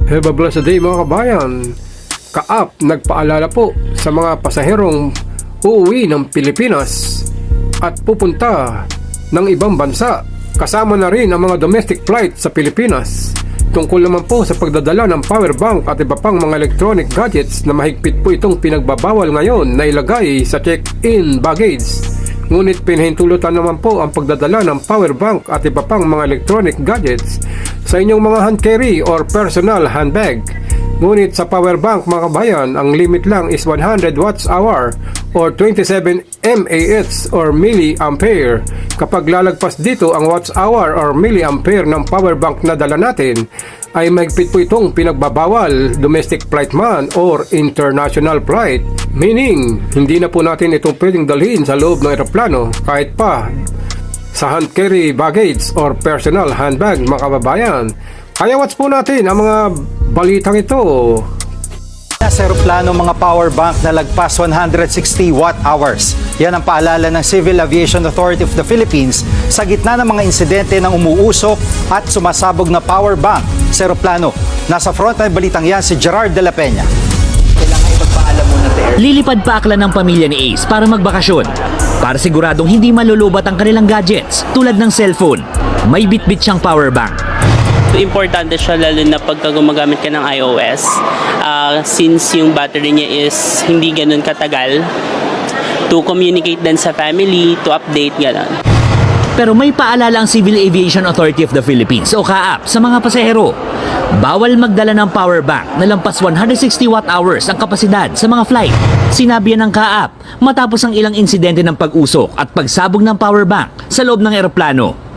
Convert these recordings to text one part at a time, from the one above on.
Have a blessed day mga kabayan. Kaap nagpaalala po sa mga pasaherong uuwi ng Pilipinas at pupunta ng ibang bansa. Kasama na rin ang mga domestic flight sa Pilipinas. Tungkol naman po sa pagdadala ng power bank at iba pang mga electronic gadgets na mahigpit po itong pinagbabawal ngayon na ilagay sa check-in baggage. Ngunit pinahintulutan naman po ang pagdadala ng power bank at iba pang mga electronic gadgets sa inyong mga hand carry or personal handbag. Ngunit sa power bank mga kabayan, ang limit lang is 100 watts hour or 27 mAh or milliampere. Kapag lalagpas dito ang watts hour or milliampere ng power bank na dala natin, ay mahigpit po itong pinagbabawal domestic flight man or international flight. Meaning, hindi na po natin itong pwedeng dalhin sa loob ng eroplano kahit pa sa hand carry baggage or personal handbag mga kababayan. Kaya watch po natin ang mga balitang ito. Sa eroplano mga power bank na lagpas 160 watt-hours. Yan ang paalala ng Civil Aviation Authority of the Philippines sa gitna ng mga insidente ng umuusok at sumasabog na power bank sa eroplano. Nasa front ng balitang yan si Gerard de la Peña. Kailangan ipagpaalam muna sa air. Lilipad pa akla ng pamilya ni Ace para magbakasyon. Para siguradong hindi malulubat ang kanilang gadgets tulad ng cellphone. May bitbit siyang power bank. Importante siya lalo na pagka gumagamit ka ng iOS since yung battery niya is hindi ganun katagal to communicate din sa family, to update, gano'n. Pero may paalala ang Civil Aviation Authority of the Philippines o CAAP sa mga pasahero. Bawal magdala ng power bank na lampas 160 watt-hours ang kapasidad sa mga flight. Sinabi yan ng CAAP matapos ang ilang insidente ng pag-usok at pagsabog ng power bank sa loob ng eroplano.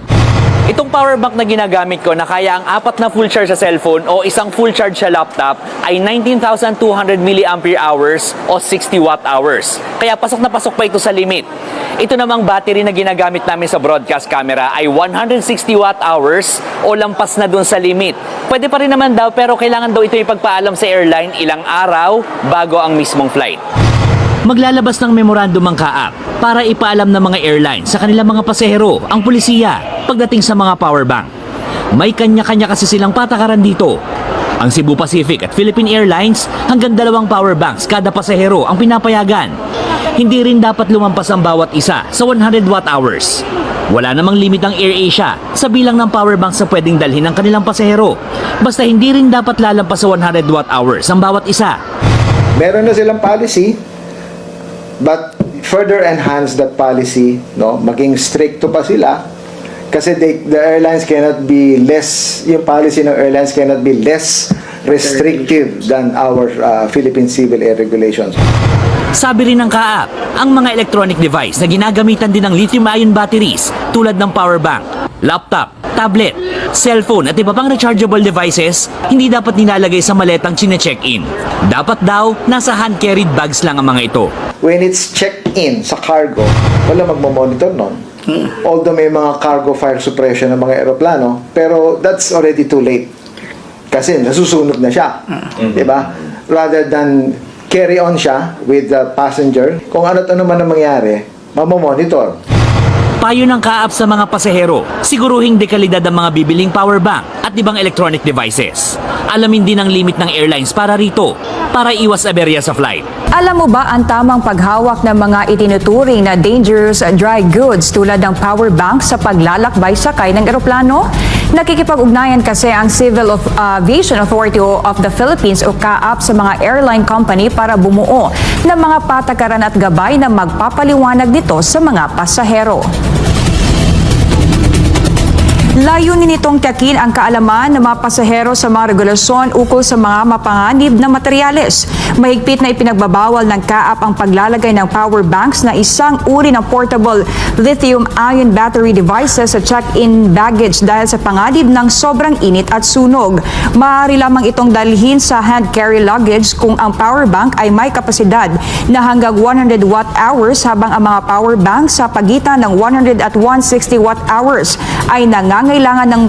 Itong power bank na ginagamit ko na kaya ang 4 na full charge sa cellphone o isang full charge sa laptop ay 19,200 milliampere hours o 60 watt hours. Kaya pasok na pasok pa ito sa limit. Ito namang battery na ginagamit namin sa broadcast camera ay 160 watt hours o lampas na dun sa limit. Pwede pa rin naman daw pero kailangan daw ito ipagpaalam sa airline ilang araw bago ang mismong flight. Maglalabas ng memorandum ang CAAP para ipaalam ng mga airline sa kanilang mga pasahero, ang pulisiya, pagdating sa mga power bank. May kanya-kanya kasi silang patakaran dito. Ang Cebu Pacific at Philippine Airlines, hanggang 2 power banks kada pasahero ang pinapayagan. Hindi rin dapat lumampas ang bawat isa sa 100 watt-hours. Wala namang limit ang AirAsia sa bilang ng power banks na pwedeng dalhin ng kanilang pasahero. Basta hindi rin dapat lalampas sa 100 watt-hours ang bawat isa. Meron na silang policy, but further enhance that policy, no? Maging stricto pa sila kasi the airlines cannot be less, yung policy ng airlines cannot be less restrictive than our Philippine Civil Air Regulations. Sabi rin ng CAAP, ang mga electronic device na ginagamitan din ng lithium-ion batteries tulad ng power bank, laptop, tablet, cellphone at iba pang rechargeable devices, hindi dapat nilalagay sa maletang chine-check-in. Dapat daw, nasa hand-carried bags lang ang mga ito. When it's checked in sa cargo, wala magmamonitor nun. Although may mga cargo fire suppression ng mga aeroplano, pero that's already too late. Kasi nasusunog na siya. Diba? Rather than carry on siya with the passenger, kung ano't ano man ang mangyari, mamamonitor. Payo ng CAAP sa mga pasahero, siguruhing dekalidad ang mga bibiling power bank at ibang electronic devices. Alamin din ang limit ng airlines para rito, para iwas aberya sa flight. Alam mo ba ang tamang paghawak ng mga itinuturing na dangerous dry goods tulad ng power bank sa paglalakbay sakay ng eroplano? Nakikipag-ugnayan kasi ang Civil Aviation Authority of the Philippines o CAAP sa mga airline company para bumuo ng mga patakaran at gabay na magpapaliwanag nito sa mga pasahero. Layunin nitong tiyakin ang kaalaman ng mga pasahero sa mga regulasyon ukol sa mga mapanganib na materyales. Mahigpit na ipinagbabawal ng CAAP ang paglalagay ng power banks na isang uri ng portable lithium-ion battery devices sa check-in baggage dahil sa panganib ng sobrang init at sunog. Maaari lamang itong dalhin sa hand-carry luggage kung ang power bank ay may kapasidad na hanggang 100 watt-hours habang ang mga power bank sa pagitan ng 100 at 160 watt-hours ay nangangailangan nangangailangan ng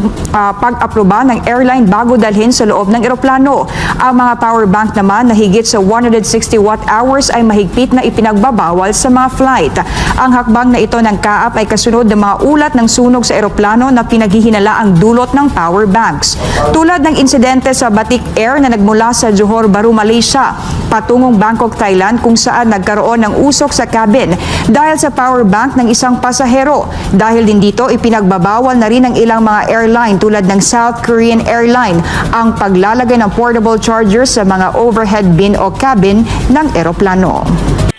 pag-aproba ng airline bago dalhin sa loob ng eroplano. Ang mga power bank naman na higit sa 160 watt-hours ay mahigpit na ipinagbabawal sa mga flight. Ang hakbang na ito ng CAAP ay kasunod ng mga ulat ng sunog sa eroplano na pinaghihinala ang dulot ng power banks. Tulad ng insidente sa Batik Air na nagmula sa Johor Bahru, Malaysia, patungong Bangkok, Thailand, kung saan nagkaroon ng usok sa cabin dahil sa power bank ng isang pasahero. Dahil din dito, ipinagbabawal na rin ng ilang mga airline tulad ng South Korean Airline ang paglalagay ng portable chargers sa mga overhead bin o cabin ng eroplano.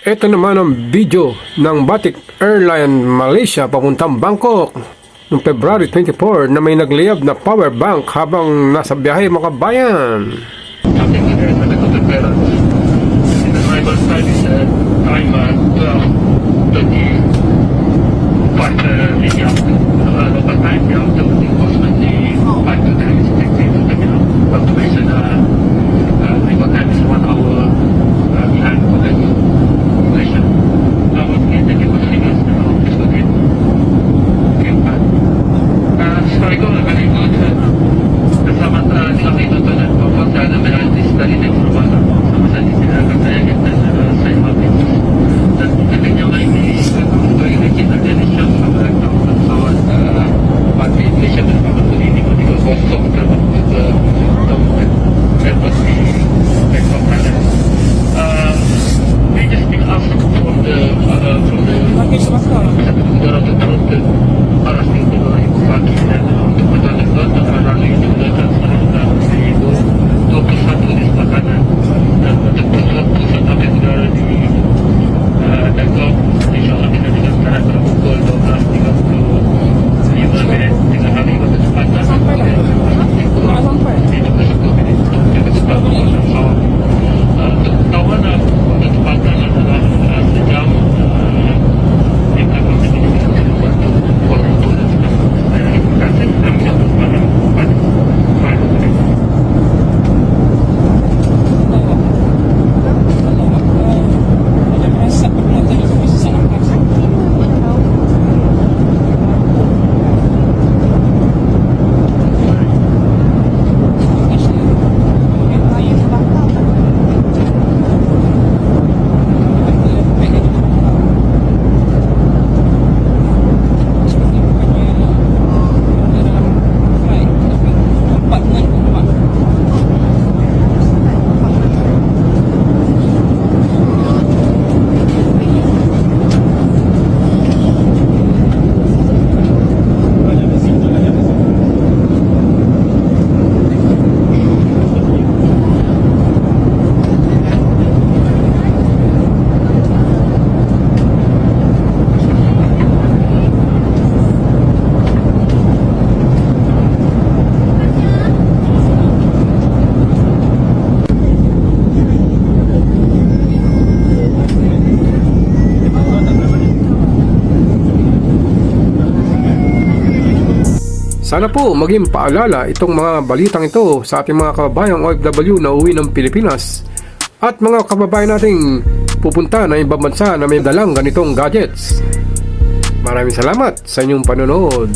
Ito naman ang video ng Batik Airline Malaysia papuntang Bangkok noong February 24 na may nagliyab na power bank habang nasa biyahe mga kabayan. Something in there is medical clearance. In the arrival time is time 12:20. But in the local time, the approximately 5 to 10 is expected to terminal. Fluctuation arrival time is 1 hour behind for the population. Once again, thank you for seeing us. Please go ahead. Okay, sorry ko, very good. Kasama nilang itutunan po po sa namin this study next Rwanda sama sa sinagagayagin sa imatin. Dan kami nyo ngayon ay kita din siya sa mga kawan pati siya ng mga tunini mo dito ko sa trabaho with government purpose we just pick up from the arresting to the Paki and untuk menjalankan rally juga dan selanjutnya itu 21 di sebelah kanan dan untuk pusat kami sudah di Dangkok insyaAllah kita juga sekarang pada pukul 12.35 minit dengan hari kecepatan sampai lah di 21 minit untuk kecepatan pesawat untuk kawan kecepatan adalah sejam yang akan menjadi sesuatu waktu dan terima kasih kami jatuh pada Sana po maging paalala itong mga balitang ito sa ating mga kababayang OFW na uwi ng Pilipinas at mga kababayan nating pupunta na ibang bansa na may dalang ganitong gadgets. Maraming salamat sa inyong panonood.